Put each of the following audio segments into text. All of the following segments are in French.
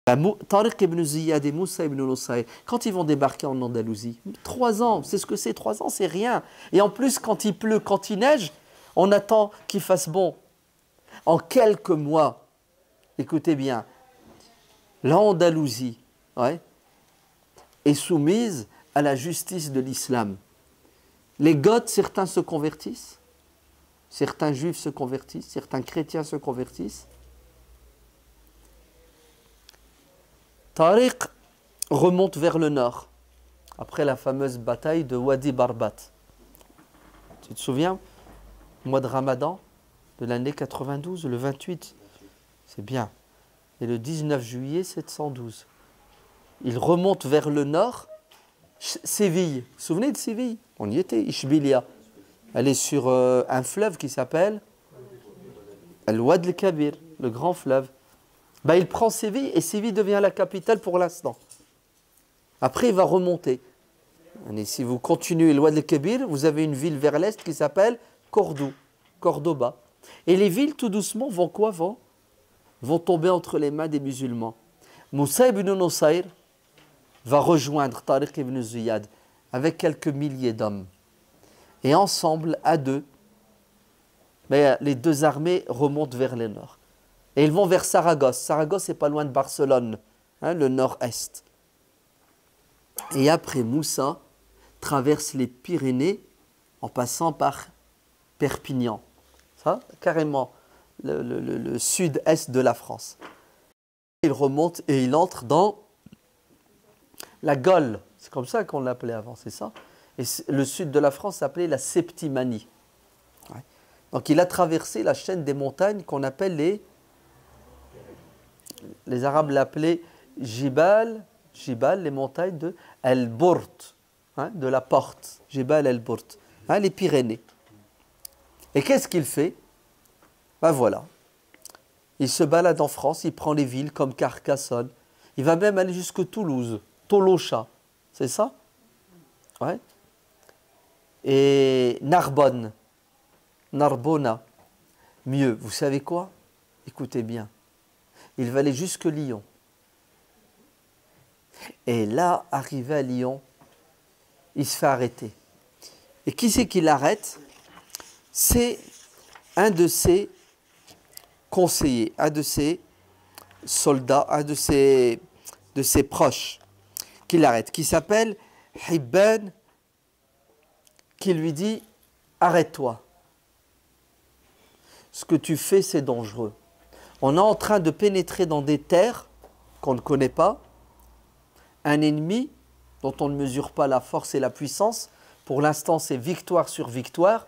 Tariq ibn Ziyad et Moussa ibn Nusayr, quand ils vont débarquer en Andalousie, 3 ans, c'est ce que c'est, 3 ans, c'est rien. Et en plus, quand il pleut, quand il neige, on attend qu'il fasse bon. En quelques mois, écoutez bien, l'Andalousie est soumise à la justice de l'islam. Les Goths, certains se convertissent, certains juifs se convertissent, certains chrétiens se convertissent. Tariq remonte vers le nord, après la fameuse bataille de Wadi Barbat. Tu te souviens, mois de Ramadan de l'année 92, le 28, c'est bien. Et le 19 juillet 712. Il remonte vers le nord, Séville. Vous vous souvenez de Séville? On y était, Ishbilia. Elle est sur un fleuve qui s'appelle Al-Wad al-Kabir, le grand fleuve. Il prend Séville et Séville devient la capitale pour l'instant. Après, il va remonter. Et si vous continuez l'Ouad al-Kabir, vous avez une ville vers l'est qui s'appelle Cordoba. Et les villes, tout doucement, vont tomber entre les mains des musulmans. Moussa ibn Nusayr va rejoindre Tariq ibn Ziyad avec quelques milliers d'hommes. Et ensemble, à deux, les deux armées remontent vers le nord. Et ils vont vers Saragosse. Saragosse n'est pas loin de Barcelone, le nord-est. Et après, Moussa traverse les Pyrénées en passant par Perpignan. Ça, carrément, le sud-est de la France. Il remonte et il entre dans la Gaule. C'est comme ça qu'on l'appelait avant, c'est ça. Et le sud de la France s'appelait la Septimanie. Donc il a traversé la chaîne des montagnes qu'on appelle les Arabes l'appelaient Jibal, les montagnes de El-Bourt, de la porte, Jibal El-Bourt, les Pyrénées. Et qu'est-ce qu'il fait? Voilà. Il se balade en France, il prend les villes comme Carcassonne. Il va même aller jusqu'à Toulouse, Tolocha, c'est ça? Ouais. Et Narbonne, Narbona. Mieux, vous savez quoi? Écoutez bien. Il va aller jusque Lyon. Et là, arrivé à Lyon, il se fait arrêter. Et qui c'est qui l'arrête? C'est un de ses conseillers, un de ses soldats, un de ses proches qui l'arrête, qui s'appelle Hibban, qui lui dit « Arrête-toi. Ce que tu fais, c'est dangereux. On est en train de pénétrer dans des terres qu'on ne connaît pas, un ennemi dont on ne mesure pas la force et la puissance. Pour l'instant, c'est victoire sur victoire,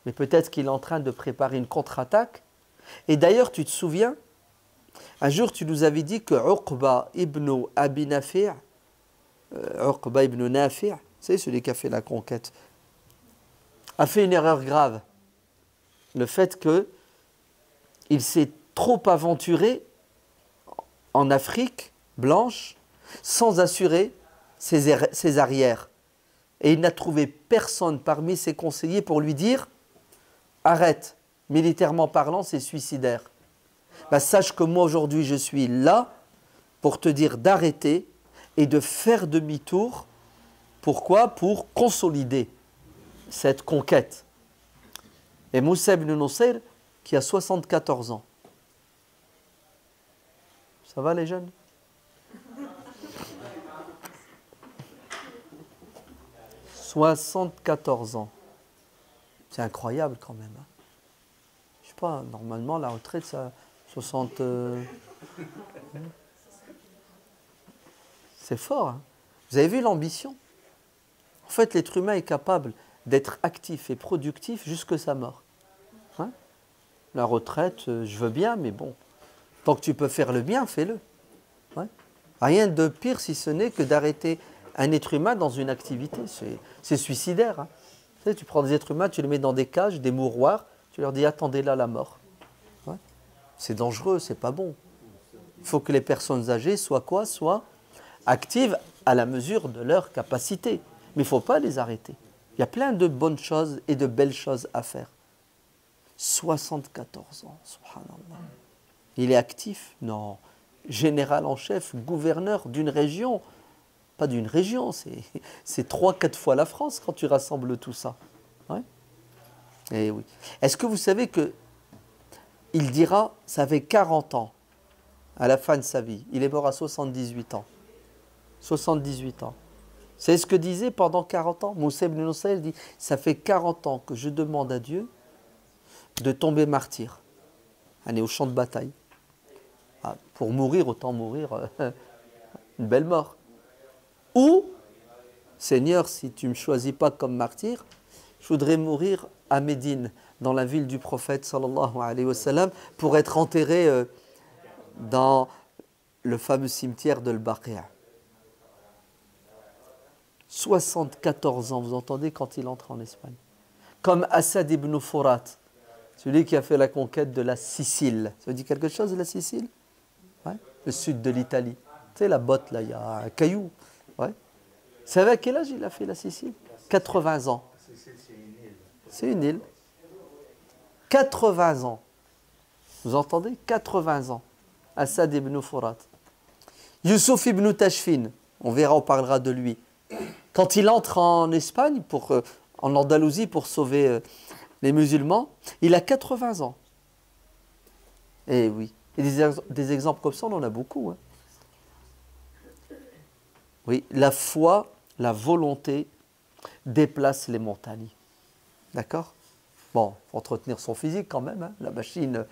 mais peut-être qu'il est en train de préparer une contre-attaque. Et d'ailleurs, tu te souviens, un jour, tu nous avais dit que Uqba ibn Abi Nafi', Uqba ibn Nafi', c'est celui qui a fait la conquête, a fait une erreur grave. Le fait qu'il s'est trop aventuré en Afrique blanche sans assurer ses arrières. Et il n'a trouvé personne parmi ses conseillers pour lui dire « Arrête, militairement parlant, c'est suicidaire. » Sache que moi aujourd'hui je suis là pour te dire d'arrêter et de faire demi-tour. Pourquoi? Pour consolider cette conquête. Et Moussa ibn Nusayr qui a 74 ans. Ça va les jeunes? « 74 ans. C'est incroyable quand même. Je sais pas, normalement la retraite, ça 60... C'est fort. Hein. Vous avez vu l'ambition? En fait, l'être humain est capable d'être actif et productif jusqu'à sa mort. Hein? La retraite, je veux bien, mais bon, tant que tu peux faire le bien, fais-le. Ouais. Rien de pire si ce n'est que d'arrêter un être humain dans une activité. C'est suicidaire. Hein. Tu prends des êtres humains, tu les mets dans des cages, des mouroirs, tu leur dis attendez là la mort. Ouais. C'est dangereux, c'est pas bon. Il faut que les personnes âgées soient quoi? Soient actives à la mesure de leur capacité. Mais il ne faut pas les arrêter. Il y a plein de bonnes choses et de belles choses à faire. 74 ans, subhanallah. Il est actif? Non. général en chef, gouverneur d'une région. Pas d'une région, c'est 3-4 fois la France quand tu rassembles tout ça. Ouais. Et oui. Est-ce que vous savez que il dira, ça fait 40 ans, à la fin de sa vie. Il est mort à 78 ans. 78 ans. C'est ce que disait pendant 40 ans. Moussa ibn Nusayr dit, ça fait 40 ans que je demande à Dieu de tomber martyr. Aller au champ de bataille. Ah, pour mourir, autant mourir une belle mort. Ou, Seigneur, si tu ne me choisis pas comme martyr, je voudrais mourir à Médine, dans la ville du prophète sallallahu alayhi wa sallam, pour être enterré dans le fameux cimetière de l'Baqi'a. 74 ans, vous entendez, quand il entre en Espagne. Comme Assad ibn Furat, celui qui a fait la conquête de la Sicile. Ça vous dit quelque chose, la Sicile? Ouais. Le sud de l'Italie. Tu sais, la botte, là, il y a un caillou. Ouais. Vous savez à quel âge il a fait la Sicile? 80 ans. C'est une île. 80 ans. Vous entendez? 80 ans. Assad ibn Furat. Youssouf ibn Tashfin, on verra, on parlera de lui. Quand il entre en Espagne, en Andalousie, pour sauver les musulmans, il a 80 ans. Et oui. Et des exemples comme ça, on en a beaucoup. Hein. Oui, la foi, la volonté déplace les montagnes. D'accord? Bon, il faut entretenir son physique quand même. Hein. La machine,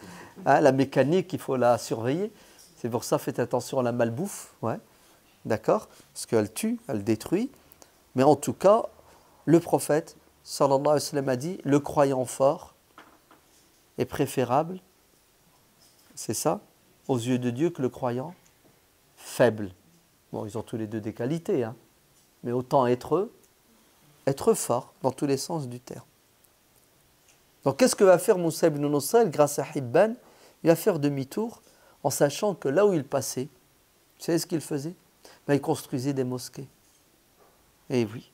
hein, la mécanique, il faut la surveiller. C'est pour ça, faites attention à la malbouffe. Ouais. D'accord? Parce qu'elle tue, elle détruit. Mais en tout cas, le prophète, sallallahu alayhi wa sallam, a dit, le croyant fort est préférable, c'est ça, aux yeux de Dieu, que le croyant faible. Bon, ils ont tous les deux des qualités, hein, mais autant être fort dans tous les sens du terme. Donc, qu'est-ce que va faire Moussa ibn Nusayr grâce à Hibban? Il va faire demi-tour en sachant que là où il passait, vous savez ce qu'il faisait? Ben, il construisait des mosquées. Et oui,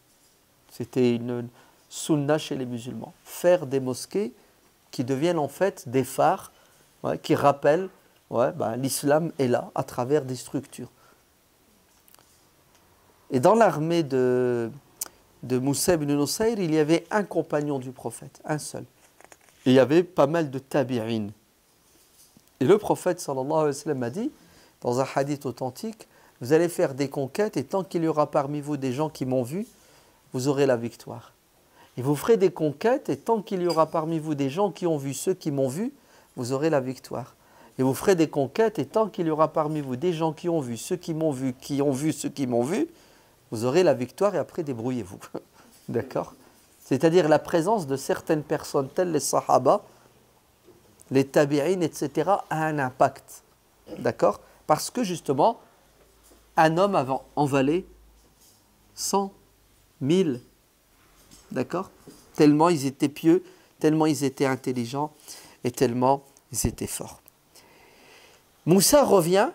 c'était une sunna chez les musulmans. Faire des mosquées qui deviennent en fait des phares, ouais, qui rappellent l'islam est là à travers des structures. Et dans l'armée de Moussa ibn Nusayr, il y avait un compagnon du prophète, un seul. Et il y avait pas mal de tabi'in. Et le prophète sallallahu alayhi wa sallam a dit, dans un hadith authentique, vous allez faire des conquêtes et tant qu'il y aura parmi vous des gens qui m'ont vu, vous aurez la victoire. Et vous ferez des conquêtes et tant qu'il y aura parmi vous des gens qui ont vu ceux qui m'ont vu, vous aurez la victoire. Et vous ferez des conquêtes et tant qu'il y aura parmi vous des gens qui ont vu ceux qui m'ont vu, qui ont vu ceux qui m'ont vu, vous aurez la victoire et après débrouillez-vous. D'accord? C'est-à-dire la présence de certaines personnes telles les sahaba, les tabi'in, etc. a un impact. D'accord? Parce que justement, un homme en valait 100, 1000. D'accord? Tellement ils étaient pieux, tellement ils étaient intelligents et tellement ils étaient forts. Moussa revient,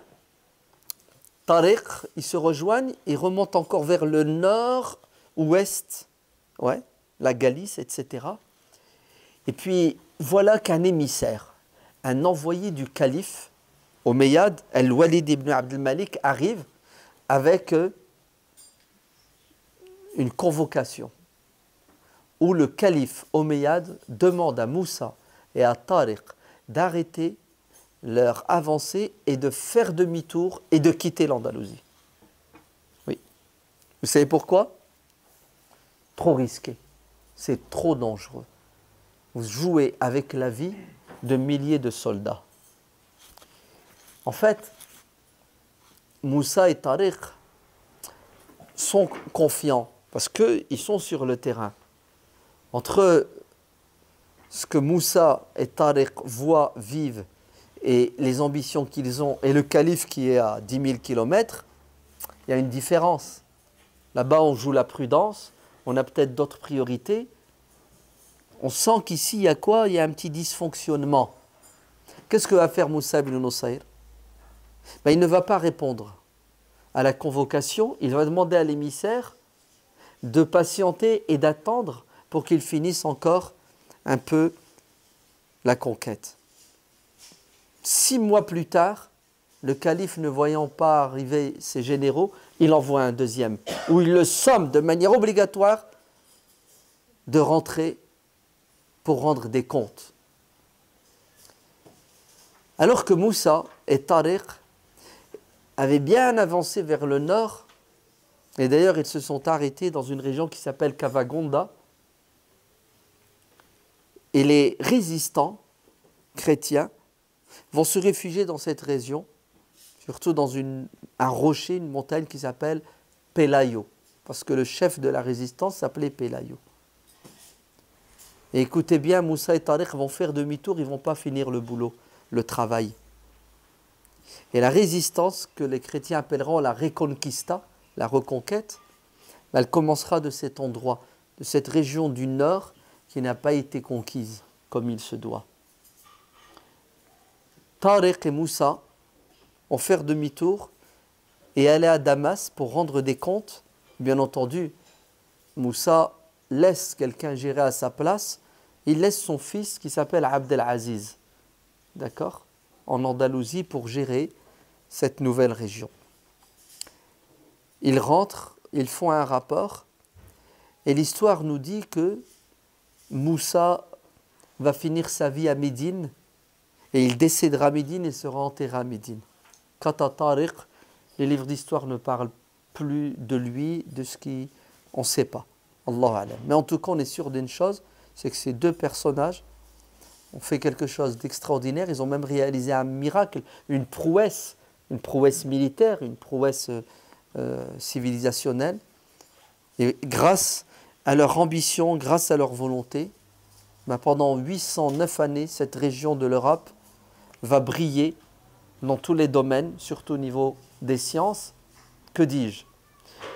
Tariq, ils se rejoignent, ils remontent encore vers le nord-ouest, ouais, la Galice, etc. Et puis voilà qu'un émissaire, un envoyé du calife, Omeyyad, Al-Walid ibn Abd al-Malik, arrive avec une convocation où le calife Omeyyad demande à Moussa et à Tariq d'arrêter leur avancée et de faire demi-tour et de quitter l'Andalousie. Oui. Vous savez pourquoi? Trop risqué. C'est trop dangereux. Vous jouez avec la vie de milliers de soldats. En fait, Moussa et Tariq sont confiants parce qu'ils sont sur le terrain. Entre ce que Moussa et Tariq voient, vivent, et les ambitions qu'ils ont, et le calife qui est à 10 000 km, il y a une différence. Là-bas, on joue la prudence, on a peut-être d'autres priorités. On sent qu'ici, il y a quoi? Il y a un petit dysfonctionnement. Qu'est-ce que va faire Moussa ibn Nusayr? Ben, il ne va pas répondre à la convocation, il va demander à l'émissaire de patienter et d'attendre pour qu'il finisse encore un peu la conquête. 6 mois plus tard, le calife ne voyant pas arriver ses généraux, il envoie un deuxième, où il le somme de manière obligatoire de rentrer pour rendre des comptes. Alors que Moussa et Tariq avaient bien avancé vers le nord, et d'ailleurs ils se sont arrêtés dans une région qui s'appelle Kavagonda, et les résistants chrétiens vont se réfugier dans cette région, surtout dans un rocher, une montagne qui s'appelle Pelayo, parce que le chef de la résistance s'appelait Pelayo. Et écoutez bien, Moussa et Tariq vont faire demi-tour, ils ne vont pas finir le boulot, le travail. Et la résistance, que les chrétiens appelleront la Reconquista, la reconquête, elle commencera de cet endroit, de cette région du nord qui n'a pas été conquise comme il se doit. Tariq et Moussa vont faire demi-tour et aller à Damas pour rendre des comptes. Bien entendu, Moussa laisse quelqu'un gérer à sa place. Il laisse son fils qui s'appelle Abdelaziz, d'accord, en Andalousie pour gérer cette nouvelle région. Ils rentrent, ils font un rapport et l'histoire nous dit que Moussa va finir sa vie à Médine et il décédera à Médine et sera enterré à Médine. Quant à Tariq, les livres d'histoire ne parlent plus de lui, de ce qu'on ne sait pas. Allahu alam. Mais en tout cas, on est sûr d'une chose, c'est que ces deux personnages ont fait quelque chose d'extraordinaire. Ils ont même réalisé un miracle, une prouesse militaire, une prouesse civilisationnelle. Et grâce à leur ambition, grâce à leur volonté, pendant 809 années, cette région de l'Europe va briller dans tous les domaines, surtout au niveau des sciences. Que dis-je?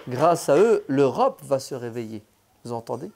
Grâce à eux, l'Europe va se réveiller. Vous entendez?